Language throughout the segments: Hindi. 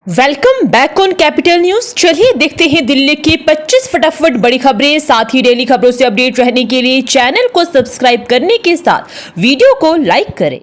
Welcome back on capital news. चलिए देखते हैं दिल्ली की 25 फटाफट बड़ी खबरें। साथ ही डेली खबरों से अपडेट रहने के लिए चैनल को सब्सक्राइब करने के साथ वीडियो को लाइक करें।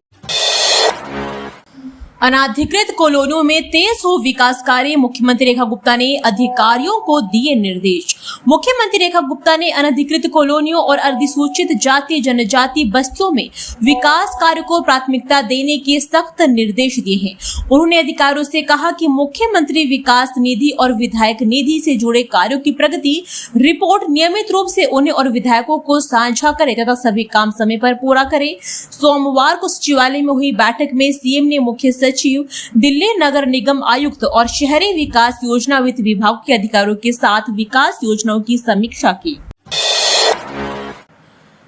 अनाधिकृत कॉलोनियों में तेज हो विकास कार्य, मुख्यमंत्री रेखा गुप्ता ने अधिकारियों को दिए निर्देश। मुख्यमंत्री रेखा गुप्ता ने अनाधिकृत कॉलोनियों और अधिसूचित जाति जनजाति बस्तियों में विकास कार्य को प्राथमिकता देने के सख्त निर्देश दिए हैं। उन्होंने अधिकारियों से कहा कि मुख्यमंत्री विकास निधि और विधायक निधि से जुड़े कार्यों की प्रगति रिपोर्ट नियमित रूप से उन्हें और विधायकों को साझा करे तथा सभी काम समय पर पूरा करे। सोमवार को सचिवालय में हुई बैठक में सीएम ने मुख्य सचिव, दिल्ली नगर निगम आयुक्त और शहरी विकास योजना वित्त विभाग के अधिकारियों के साथ विकास योजनाओं की समीक्षा की।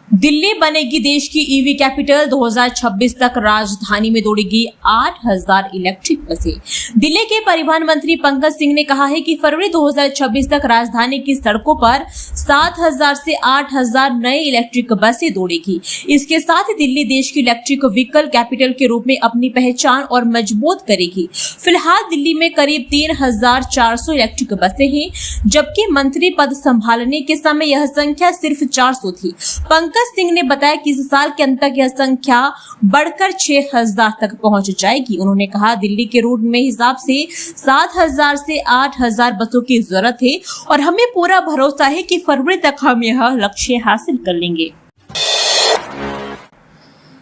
दिल्ली बनेगी देश की ईवी कैपिटल। 2026 तक राजधानी में दौड़ेगी 8000 इलेक्ट्रिक बसें। दिल्ली के परिवहन मंत्री पंकज सिंह ने कहा है कि फरवरी 2026 तक राजधानी की सड़कों पर 7000 से 8000 नए इलेक्ट्रिक बसें दौड़ेगी। इसके साथ ही दिल्ली देश की इलेक्ट्रिक व्हीकल कैपिटल के रूप में अपनी पहचान और मजबूत करेगी। फिलहाल दिल्ली में करीब 3400 इलेक्ट्रिक बसें हैं, जबकि मंत्री पद संभालने के समय यह संख्या सिर्फ 400 थी। पंकज सिंह ने बताया कि इस साल के अंत तक यह संख्या बढ़कर 6000 तक पहुंच जाएगी। उन्होंने कहा, दिल्ली के रूट में हिसाब से 7000 से 8000 बसों की जरूरत है और हमें पूरा भरोसा है कि फरवरी तक हम यह लक्ष्य हासिल कर लेंगे।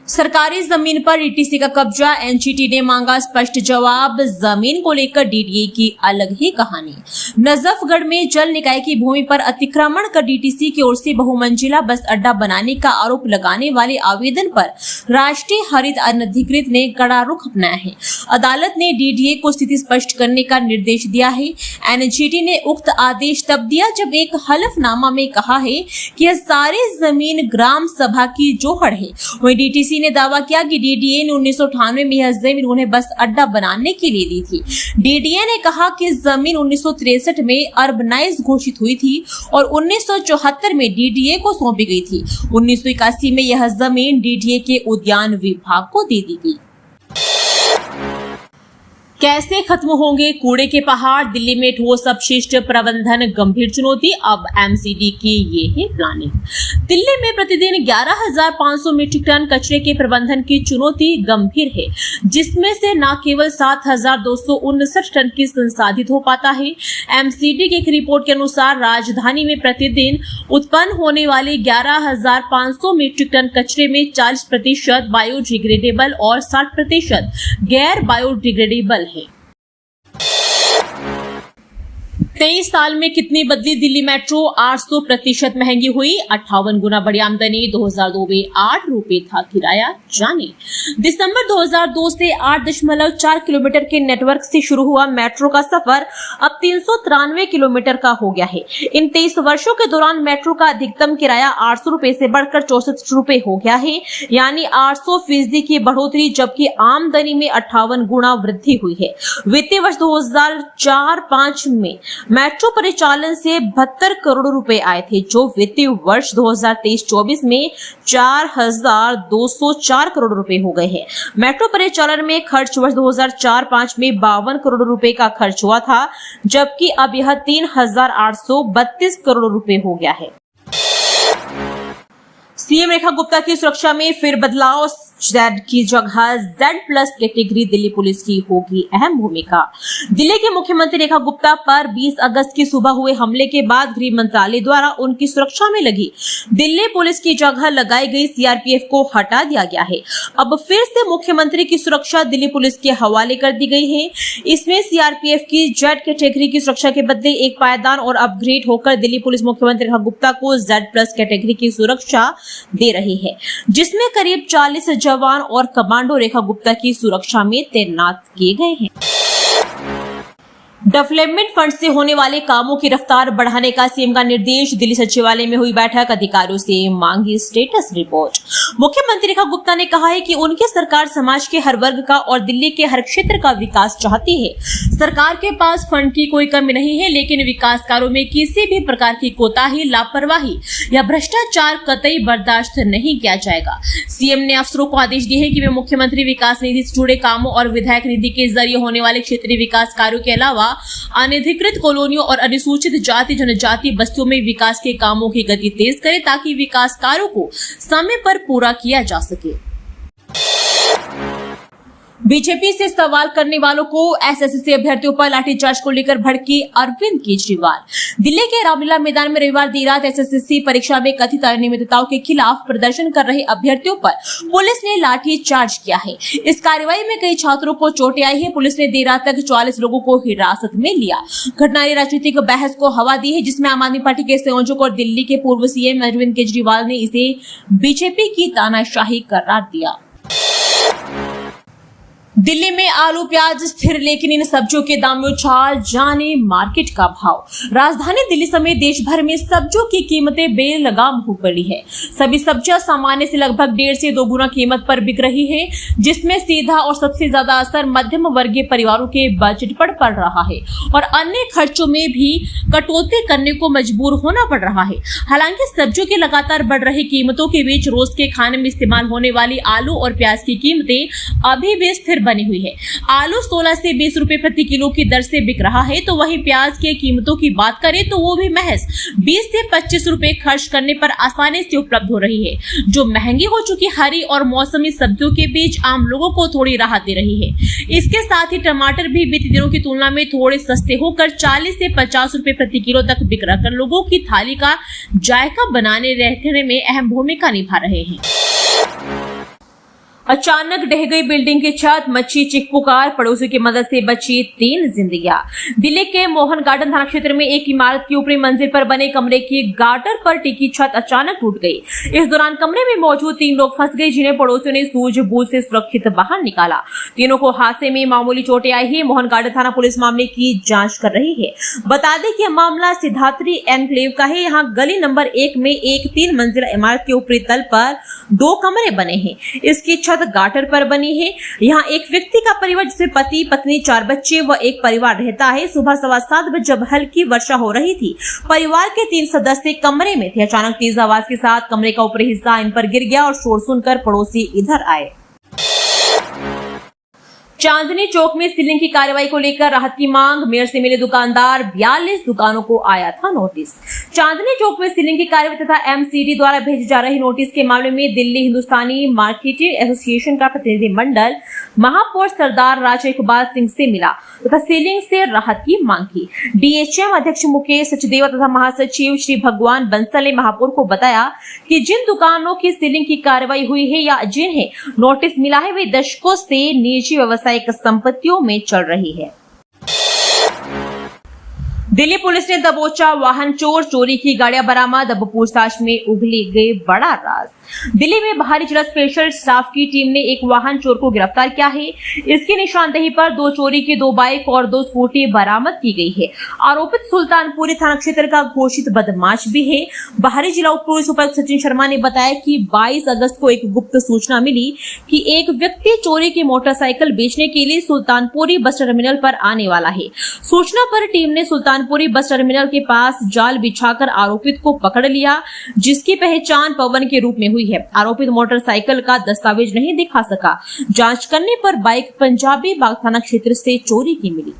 सरकारी जमीन पर डीटीसी का कब्जा, एनजीटी ने मांगा स्पष्ट जवाब। जमीन को लेकर डीडीए की अलग ही कहानी। नजफगढ़ में जल निकाय की भूमि पर अतिक्रमण कर डीटीसी की ओर से बहुमंजिला बस अड्डा बनाने का आरोप लगाने वाले आवेदन पर राष्ट्रीय हरित अनधिकृत ने कड़ा रुख अपनाया है। अदालत ने डीडीए को स्थिति स्पष्ट करने का निर्देश दिया है। एनजीटी ने उक्त आदेश तब दिया जब एक हलफनामा में कहा है कि यह सारी जमीन ग्राम सभा की जोहड़ है। वहीं डीटीसी ने दावा किया कि डीडीए ने 1998 में यह जमीन उन्हें बस अड्डा बनाने के लिए दी थी। डीडीए ने कहा कि जमीन 1963 में अर्बनाइज घोषित हुई थी और 1974 में डीडीए को सौंपी गई थी। 1981 में यह जमीन डीडीए के उद्यान विभाग को दे दी गई। कैसे खत्म होंगे कूड़े के पहाड़, दिल्ली में ठोस अपशिष्ट प्रबंधन गंभीर चुनौती। अब एमसीडी की ये है प्लानिंग। दिल्ली में प्रतिदिन 11500 मीट्रिक टन कचरे के प्रबंधन की चुनौती गंभीर है, जिसमें से न केवल 7259 टन की संसाधित हो पाता है। एमसीडी की एक रिपोर्ट के अनुसार राजधानी में प्रतिदिन उत्पन्न होने वाले 11500 मीट्रिक टन कचरे में 40% बायोडिग्रेडेबल और 60% गैर बायोडिग्रेडेबल है। 23 साल में कितनी बदली दिल्ली मेट्रो? 800% महंगी हुई, 58 गुना बढ़ी आमदनी। 2002 में 8 रुपए था किराया। जाने दिसंबर 2002 से 8.4 किलोमीटर के नेटवर्क से शुरू हुआ मेट्रो का सफर अब 393 किलोमीटर का हो गया है। इन 23 वर्षों के दौरान मेट्रो का अधिकतम किराया 800 रुपए से बढ़कर 64 रुपए हो गया है, यानी 800% की बढ़ोतरी, जबकि आमदनी में 58 गुना वृद्धि हुई है। वित्तीय वर्ष 2004-05 में मेट्रो परिचालन से 72 करोड़ रुपए आए थे, जो वित्तीय वर्ष 2023-24 में 4204 करोड़ रुपए हो गए हैं। मेट्रो परिचालन में खर्च वर्ष 2004-05 में 52 करोड़ रुपए का खर्च हुआ था, जबकि अब यह 3832 करोड़ रुपए हो गया है। सीएम रेखा गुप्ता की सुरक्षा में फिर बदलाव, जेड की जगह Z+ कैटेगरी दिल्ली पुलिस की होगी अहम भूमिका। दिल्ली के मुख्यमंत्री रेखा गुप्ता पर 20 अगस्त की सुबह हुए हमले के बाद गृह मंत्रालय द्वारा उनकी सुरक्षा में लगी दिल्ली पुलिस की जगह लगाई गई सीआरपीएफ को हटा दिया गया है। अब फिर से मुख्यमंत्री की सुरक्षा दिल्ली पुलिस के हवाले कर दी गई है। इसमें सीआरपीएफ की Z कैटेगरी की सुरक्षा के बदले एक पायदान और अपग्रेड होकर दिल्ली पुलिस मुख्यमंत्री रेखा गुप्ता को Z+ कैटेगरी की सुरक्षा दे रही है, जिसमें करीब 40 जवान और कमांडो रेखा गुप्ता की सुरक्षा में तैनात किए गए हैं। डेवलपमेंट फंड से होने वाले कामों की रफ्तार बढ़ाने का सीएम का निर्देश। दिल्ली सचिवालय में हुई बैठक, अधिकारियों से मांगी स्टेटस रिपोर्ट। मुख्यमंत्री रेखा गुप्ता ने कहा है कि उनकी सरकार समाज के हर वर्ग का और दिल्ली के हर क्षेत्र का विकास चाहती है। सरकार के पास फंड की कोई कमी नहीं है, लेकिन विकास कार्यों में किसी भी प्रकार की कोताही, लापरवाही या भ्रष्टाचार कतई बर्दाश्त नहीं किया जाएगा। सीएम ने अफसरों को आदेश दिए हैं कि वे मुख्यमंत्री विकास निधि से जुड़े कामों और विधायक निधि के जरिए होने वाले क्षेत्रीय विकास कार्यों के अलावा अनधिकृत कॉलोनियों और अनुसूचित जाति जनजाति बस्तियों में विकास के कामों की गति तेज करें, ताकि विकास कार्यों को समय पर पूरा किया जा सके। बीजेपी से सवाल करने वालों को एसएससी अभ्यर्थियों पर लाठीचार्ज को लेकर भड़के अरविंद केजरीवाल। दिल्ली के रामलीला मैदान में रविवार देर रात एसएससी परीक्षा में कथित अनियमितताओं के खिलाफ प्रदर्शन कर रहे अभ्यर्थियों पर पुलिस ने लाठीचार्ज किया है। इस कार्रवाई में कई छात्रों को चोटें आई है। पुलिस ने देर रात तक 44 लोगों को हिरासत में लिया। घटना ने राजनीतिक बहस को हवा दी है, जिसमें आम आदमी पार्टी के संयोजक और दिल्ली के पूर्व सीएम अरविंद केजरीवाल ने इसे बीजेपी की तानाशाही करार दिया। दिल्ली में आलू प्याज स्थिर, लेकिन इन सब्जियों के दाम में उछाल, जाने मार्केट का भाव। राजधानी दिल्ली समेत देश भर में सब्जियों की कीमतें बेलगाम हो पड़ी है। सभी सब्जियां सामान्य से लगभग 1.5 से 2 गुना कीमत पर बिक रही है, जिसमें सीधा और सबसे ज्यादा असर मध्यम वर्गीय परिवारों के बजट पर पड़ रहा है और अन्य खर्चों में भी कटौती करने को मजबूर होना पड़ रहा है। हालांकि सब्जियों की लगातार बढ़ रही कीमतों के बीच रोज के खाने में इस्तेमाल होने वाली आलू और प्याज की कीमतें अभी भी स्थिर बनी हुई है। आलू 16 से 20 रुपए प्रति किलो की दर से बिक रहा है, तो वहीं प्याज की कीमतों की बात करें तो वो भी महज 20 से 25 रुपए खर्च करने पर आसानी से उपलब्ध हो रही है, जो महंगी हो चुकी हरी और मौसमी सब्जियों के बीच आम लोगों को थोड़ी राहत दे रही है। इसके साथ ही टमाटर भी बीते दिनों की तुलना में थोड़े सस्ते होकर 40 से 50 रुपए प्रति किलो तक बिक रहा कर लोगों की थाली का जायका बनाने रखने में अहम भूमिका निभा रहे हैं। अचानक ढह गई बिल्डिंग की छत, मची चीख पुकार, पड़ोसियों की मदद से बची 3 जिंदगियां। दिल्ली के मोहन गार्डन थाना क्षेत्र में एक इमारत की ऊपरी मंजिल पर बने कमरे की गार्डर पर टिकी छत अचानक टूट गई। इस दौरान कमरे में मौजूद 3 लोग फंस गए, जिन्हें पड़ोसियों ने सूझबूझ से सुरक्षित बाहर निकाला। तीनों को हादसे में मामूली चोटें आई है। मोहन गार्डन थाना पुलिस मामले की जाँच कर रही है। बता दें कि यह मामला सिद्धार्थी एनक्लेव का है। यहाँ गली नंबर 1 में एक 3 मंजिला इमारत के ऊपरी तल पर 2 कमरे बने हैं। इसकी छत गाटर पर बनी है। यहाँ एक व्यक्ति का परिवार, जिसमें पति, पत्नी, 4 बच्चे व एक परिवार रहता है। सुबह 7:15 बजे जब हल्की वर्षा हो रही थी, परिवार के 3 सदस्य कमरे में थे। अचानक तेज आवाज के साथ कमरे का ऊपरी हिस्सा इन पर गिर गया और शोर सुनकर पड़ोसी इधर आए। चांदनी चौक में सीलिंग की कार्रवाई को लेकर राहत की मांग, मेयर से मिले दुकानदार, 42 दुकानों को आया था नोटिस। चांदनी चौक में सीलिंग की कार्रवाई तथा एमसीडी द्वारा भेजी जा रही नोटिस के मामले में दिल्ली हिंदुस्तानी मार्केटिंग एसोसिएशन का प्रतिनिधिमंडल महापौर सरदार राजा इकबाल सिंह से मिला तथा सीलिंग से राहत की मांग की। डीएचएम अध्यक्ष मुकेश सचदेवा तथा महासचिव श्री भगवान बंसल ने महापौर को बताया कि जिन दुकानों की सीलिंग की कार्रवाई हुई है या जिन्हें नोटिस मिला है, वे दशकों से निजी व्यवसाय संपत्तियों में चल रही है। दिल्ली पुलिस ने दबोचा वाहन चोर, चोरी की गाड़ियां बरामद, अब पूछताछ में उगली गई बड़ा राज। दिल्ली में बाहरी जिला स्पेशल स्टाफ की टीम ने एक वाहन चोर को गिरफ्तार किया है। इसकी निशानदेही पर 2 चोरी की 2 बाइक और 2 स्कूटी बरामद की गई है। आरोपित सुल्तानपुरी थाना क्षेत्र का घोषित बदमाश भी है। बाहरी जिला उप पुलिस उपायुक्त सचिन शर्मा ने बताया कि 22 अगस्त को एक गुप्त सूचना मिली कि एक व्यक्ति चोरी की मोटरसाइकिल बेचने के लिए सुल्तानपुरी बस टर्मिनल पर आने वाला है। सूचना पर टीम ने सुल्तानपुरी बस टर्मिनल के पास जाल बिछाकर आरोपित को पकड़ लिया, जिसकी पहचान पवन के रूप में हुई है। आरोपित मोटरसाइकिल का दस्तावेज नहीं दिखा सका। जांच करने पर बाइक पंजाबी बाग थाना क्षेत्र से चोरी की मिली।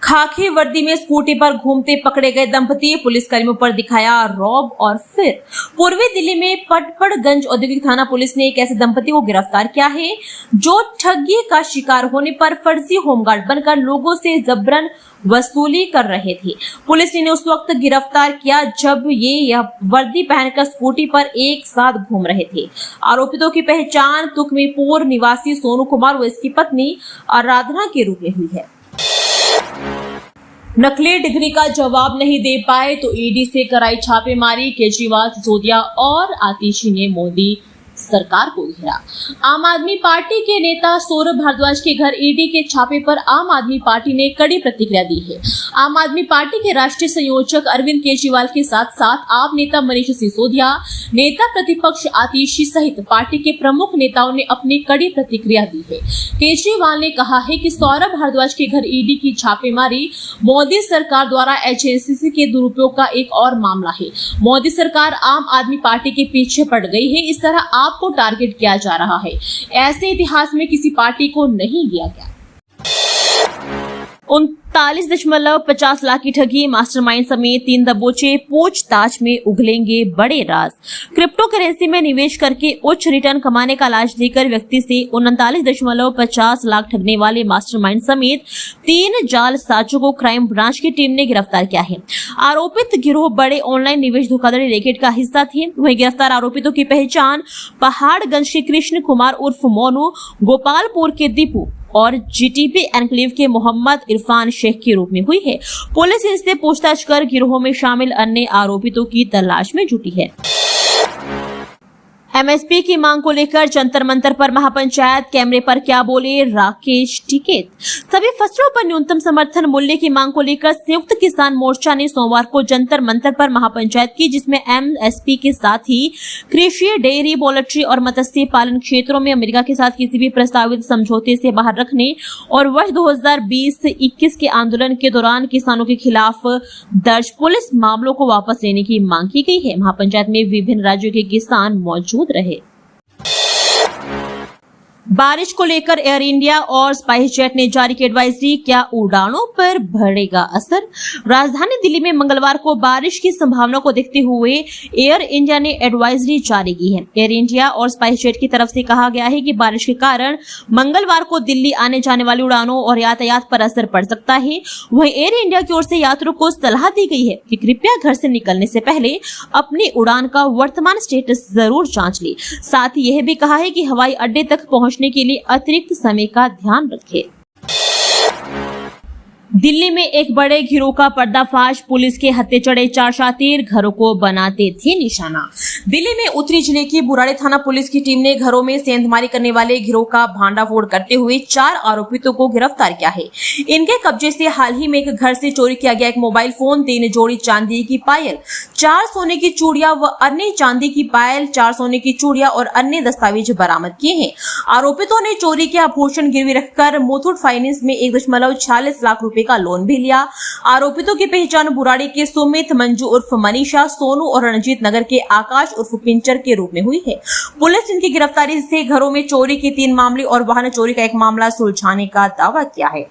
खाकी वर्दी में स्कूटी पर घूमते पकड़े गए दंपति, पुलिस कर्मियों पर दिखाया रौब और फिर। पूर्वी दिल्ली में पटपड़गंज औद्योगिक थाना पुलिस ने एक ऐसे दंपति को गिरफ्तार किया है जो ठगी का शिकार होने पर फर्जी होमगार्ड बनकर लोगों से जबरन वसूली कर रहे थे। पुलिस ने उस वक्त गिरफ्तार किया जब यह वर्दी पहनकर स्कूटी पर एक साथ घूम रहे थे। आरोपितों की पहचान तुकमीपुर निवासी सोनू कुमार व इसकी पत्नी आराधना के रूप में हुई है। नकली डिग्री का जवाब नहीं दे पाए तो ईडी से कराई छापेमारी, केजरीवाल, सिसोदिया और आतिशी ने मोदी सरकार को घेरा। आम आदमी पार्टी के नेता सौरभ भारद्वाज के घर ईडी के छापे पर आम आदमी पार्टी ने कड़ी प्रतिक्रिया दी है। आम आदमी पार्टी के राष्ट्रीय संयोजक अरविंद केजरीवाल के साथ साथ आप नेता मनीष सिसोदिया, नेता प्रतिपक्ष आतिशी सहित पार्टी के प्रमुख नेताओं ने अपनी कड़ी प्रतिक्रिया दी है। केजरीवाल ने कहा है कि सौरभ भारद्वाज के घर ईडी की छापेमारी मोदी सरकार द्वारा एचएससी के दुरुपयोग का एक और मामला है। मोदी सरकार आम आदमी पार्टी के पीछे पड़ गई है। इस तरह आपको टारगेट किया जा रहा है। ऐसे इतिहास में किसी पार्टी को नहीं किया गया। 39.50 लाख की ठगी, मास्टरमाइंड समेत 3 दबोचे, पूछताछ में उगलेंगे बड़े राज। क्रिप्टो करेंसी में निवेश करके उच्च रिटर्न कमाने का लालच देकर व्यक्ति से 39.50 लाख ठगने वाले मास्टरमाइंड समेत 3 जालसाजों को क्राइम ब्रांच की टीम ने गिरफ्तार किया है। आरोपित गिरोह बड़े ऑनलाइन निवेश धोखाधड़ी रैकेट का हिस्सा थे। वहीं गिरफ्तार आरोपितों की पहचान पहाड़गंज के कृष्ण कुमार उर्फ मोनू, गोपालपुर के दीपू और जीटीपी एनक्लेव के मोहम्मद इरफान शेख के रूप में हुई है। पुलिस इससे पूछताछ कर गिरोह में शामिल अन्य आरोपितों की तलाश में जुटी है। एमएसपी की मांग को लेकर जंतर मंतर पर महापंचायत, कैमरे पर क्या बोले राकेश टिकैत। सभी फसलों पर न्यूनतम समर्थन मूल्य की मांग को लेकर संयुक्त किसान मोर्चा ने सोमवार को जंतर मंतर पर महापंचायत की, जिसमें एमएसपी के साथ ही कृषि, डेयरी, पोल्ट्री और मत्स्य पालन क्षेत्रों में अमेरिका के साथ किसी भी प्रस्तावित समझौते से बाहर रखने और वर्ष 2020-21 के आंदोलन के दौरान किसानों के खिलाफ दर्ज पुलिस मामलों को वापस लेने की मांग की गई है। महापंचायत में विभिन्न राज्यों के किसान मौजूद रहे। बारिश को लेकर एयर इंडिया और स्पाइस जेट ने जारी की एडवाइजरी, क्या उड़ानों पर बढ़ेगा असर। राजधानी दिल्ली में मंगलवार को बारिश की संभावना को देखते हुए एयर इंडिया ने एडवाइजरी जारी की है। एयर इंडिया और स्पाइस जेट की तरफ से कहा गया है कि बारिश के कारण मंगलवार को दिल्ली आने जाने वाली उड़ानों और यातायात पर असर पड़ सकता है। वहीं एयर इंडिया की ओर से यात्रियों को सलाह दी गई है कि कृपया घर से निकलने से पहले अपनी उड़ान का वर्तमान स्टेटस जरूर जांच ले। साथ ही यह भी कहा है कि हवाई अड्डे तक पहुंचने के लिए अतिरिक्त समय का ध्यान रखें। दिल्ली में एक बड़े गिरोह का पर्दाफाश, पुलिस के हत्थे चढ़े 4 शातिर घरों को बनाते थे निशाना। दिल्ली में उत्तरी जिले की बुराड़ी थाना पुलिस की टीम ने घरों में सेंधमारी करने वाले गिरोह का भांडाफोड़ करते हुए 4 आरोपितों को गिरफ्तार किया है। इनके कब्जे से हाल ही में एक घर से चोरी किया गया एक मोबाइल फोन, 3 जोड़ी चांदी की पायल, 4 सोने की चूड़ियां व अन्य चांदी की पायल, 4 सोने की चूड़ियां और अन्य दस्तावेज बरामद किए हैं। आरोपितों ने चोरी के आभूषण गिरवी रखकर मुथूट फाइनेंस में 1.46 लाख रुपए का लोन भी लिया। आरोपितों की पहचान बुराड़ी के सुमित, मंजू उर्फ मनीषा, सोनू और रणजीत नगर के आकाश उर्फ पिंचर के रूप में हुई है। पुलिस इनकी गिरफ्तारी से घरों में चोरी के 3 मामले और वाहन चोरी का एक मामला सुलझाने का दावा किया है।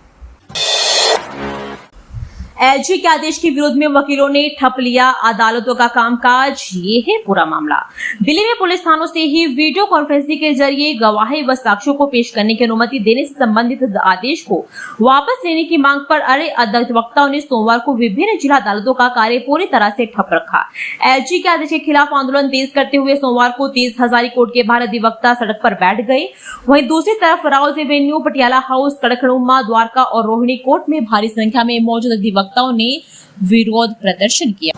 एलजी के आदेश के विरोध में वकीलों ने ठप लिया अदालतों का कामकाज, ये है पूरा मामला। दिल्ली में पुलिस थानों से ही वीडियो कॉन्फ्रेंसिंग के जरिए गवाही व साक्ष्यों को पेश करने की अनुमति देने से संबंधित आदेश को वापस लेने की मांग पर अरे अधिवक्ताओं ने सोमवार को विभिन्न जिला अदालतों का कार्य पूरी तरह से ठप रखा। एलजी के आदेश के खिलाफ आंदोलन तेज करते हुए सोमवार को 30 हजारी कोर्ट के बाहर अधिवक्ता सड़क पर बैठ गए। वहीं दूसरी तरफ राउज एवेन्यू, पटियाला हाउस, कड़कड़ुम्मा, द्वारका और रोहिणी कोर्ट में भारी संख्या में मौजूद अधिवक्ताओं ने विरोध प्रदर्शन किया।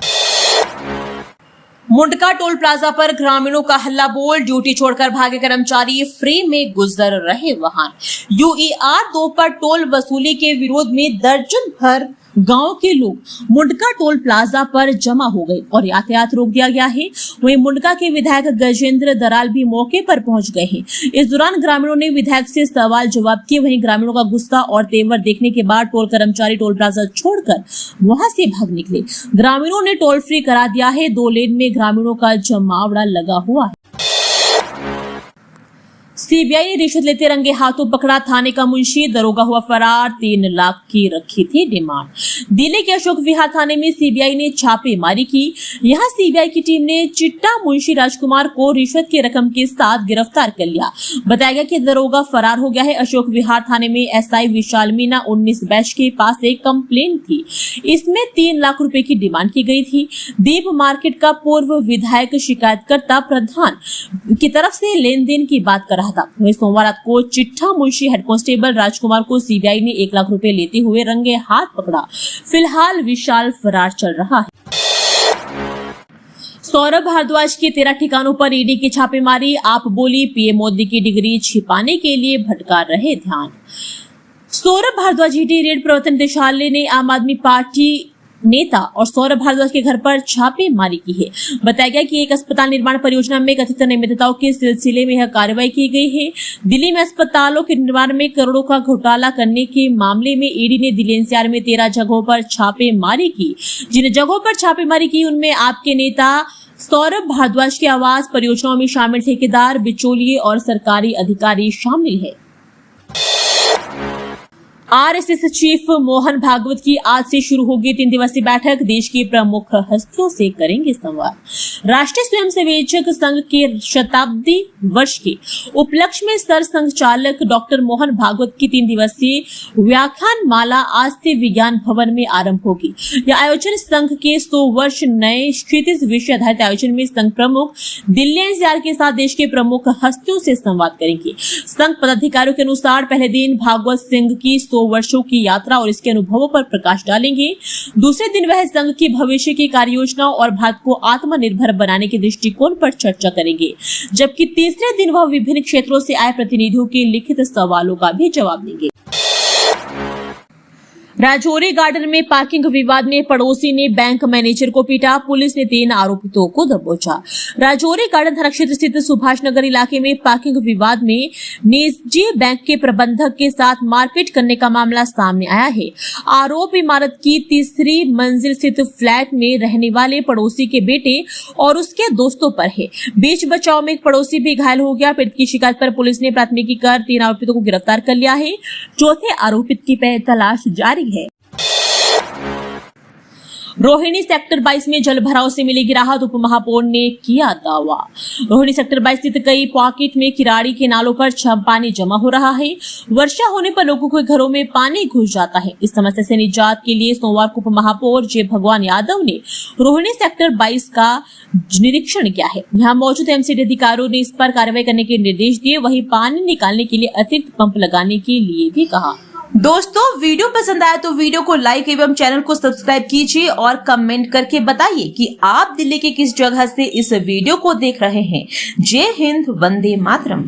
मुंडका टोल प्लाजा पर ग्रामीणों का हल्ला बोल, ड्यूटी छोड़कर भागे कर्मचारी, फ्री में गुजर रहे वाहन। यूईआर 2 पर टोल वसूली के विरोध में दर्जन भर गांव के लोग मुंडका टोल प्लाजा पर जमा हो गए और यातायात रोक दिया गया है। वहीं मुंडका के विधायक गजेंद्र दराल भी मौके पर पहुंच गए हैं। इस दौरान ग्रामीणों ने विधायक से सवाल जवाब किए। वहीं ग्रामीणों का गुस्सा और तेवर देखने के बाद टोल कर्मचारी टोल प्लाजा छोड़कर वहां से भाग निकले। ग्रामीणों ने टोल फ्री करा दिया है। 2 लेन में ग्रामीणों का जमावड़ा लगा हुआ है। सीबीआई ने रिश्वत लेते रंगे हाथों पकड़ा थाने का मुंशी, दरोगा हुआ फरार, 3 लाख की रखी थी डिमांड। दिल्ली के अशोक विहार थाने में सीबीआई ने छापेमारी की। यहां सीबीआई की टीम ने चिट्टा मुंशी राजकुमार को रिश्वत की रकम के साथ गिरफ्तार कर लिया। बताया गया कि दरोगा फरार हो गया है। अशोक विहार थाने में एसआई विशाल मीना 19 बैच के पास एक कंप्लेन थी। इसमें 3 लाख रुपए की डिमांड की गई थी। दीप मार्केट का पूर्व विधायक शिकायतकर्ता प्रधान की तरफ से लेन देन की बात कर रहा था। वहीं सोमवार रात को चिट्ठा मुंशी हेड कांस्टेबल राजकुमार को सीबीआई ने 1 लाख रुपए लेते हुए रंगे हाथ पकड़ा। फिलहाल विशाल फरार चल रहा है। सौरभ भारद्वाज के 13 ठिकानों पर ईडी की छापेमारी। आप बोली पीएम मोदी की डिग्री छिपाने के लिए भटका रहे ध्यान। सौरभ भारद्वाज ईडी रेड प्रवर्तन निदेशालय ने आम आदमी पार्टी नेता और सौरभ भारद्वाज के घर पर छापेमारी की है। बताया गया कि एक अस्पताल निर्माण परियोजना में कथित अनियमितताओं के सिलसिले में यह कार्रवाई की गई है। दिल्ली में अस्पतालों के निर्माण में करोड़ों का घोटाला करने के मामले में ईडी ने दिल्ली एनसीआर में 13 जगहों पर छापेमारी की। जिन जगहों पर छापेमारी की उनमें आपके नेता सौरभ भारद्वाज के आवास परियोजनाओं में शामिल ठेकेदार, बिचौलिए और सरकारी अधिकारी शामिल है। आरएसएस चीफ मोहन भागवत की आज से शुरू होगी 3 दिवसीय बैठक। देश की प्रमुख हस्तियों से करेंगे संवाद। राष्ट्रीय स्वयंसेवक संघ के शताब्दी वर्ष के उपलक्ष्य में सर संघ चालक डॉक्टर मोहन भागवत की 3 दिवसीय व्याख्यान माला आज से विज्ञान भवन में आरंभ होगी। यह आयोजन संघ के 100 वर्ष नए क्षितिज विषय आधारित आयोजन में संघ प्रमुख दिल्ली एनसीआर के साथ देश के प्रमुख हस्तियों से संवाद करेंगे। संघ पदाधिकारियों के अनुसार पहले दिन भागवत सिंह की 100 वर्षों की यात्रा और इसके अनुभवों पर प्रकाश डालेंगे। दूसरे दिन वह संघ की भविष्य की कार्ययोजना और भारत को आत्मनिर्भर बनाने के दृष्टिकोण पर चर्चा करेंगे, जबकि तीसरे दिन वह विभिन्न क्षेत्रों से आए प्रतिनिधियों के लिखित सवालों का भी जवाब देंगे। राजौरी गार्डन में पार्किंग विवाद में पड़ोसी ने बैंक मैनेजर को पीटा। पुलिस ने 3 आरोपितों को दबोचा। राजौरी गार्डन थाना क्षेत्र स्थित सुभाष नगर इलाके में पार्किंग विवाद में निजी बैंक के प्रबंधक के साथ मारपीट करने का मामला सामने आया है। आरोप इमारत की 3री मंजिल स्थित फ्लैट में रहने वाले पड़ोसी के बेटे और उसके दोस्तों पर है। बीच बचाव में एक पड़ोसी भी घायल हो गया। पीड़ित की शिकायत पर पुलिस ने प्राथमिकी कर 3 आरोपितों को गिरफ्तार कर लिया है। चौथे आरोपित की तलाश जारी है। रोहिणी सेक्टर 22 में जल भराव से मिलेगी राहत, उप महापौर ने किया दावा। रोहिणी सेक्टर 22 स्थित कई पॉकेट में किराड़ी के नालों पर पानी जमा हो रहा है। वर्षा होने पर लोगों के घरों में पानी घुस जाता है। इस समस्या से निजात के लिए सोमवार को उप महापौर जय भगवान यादव ने रोहिणी सेक्टर 22 का निरीक्षण किया है। यहाँ मौजूद एमसीडी अधिकारियों ने इस पर कार्रवाई करने के निर्देश दिए। वहीं पानी निकालने के लिए अतिरिक्त पंप लगाने के लिए भी कहा। दोस्तों, वीडियो पसंद आया तो वीडियो को लाइक एवं चैनल को सब्सक्राइब कीजिए और कमेंट करके बताइए कि आप दिल्ली के किस जगह से इस वीडियो को देख रहे हैं। जय हिंद, वंदे मातरम।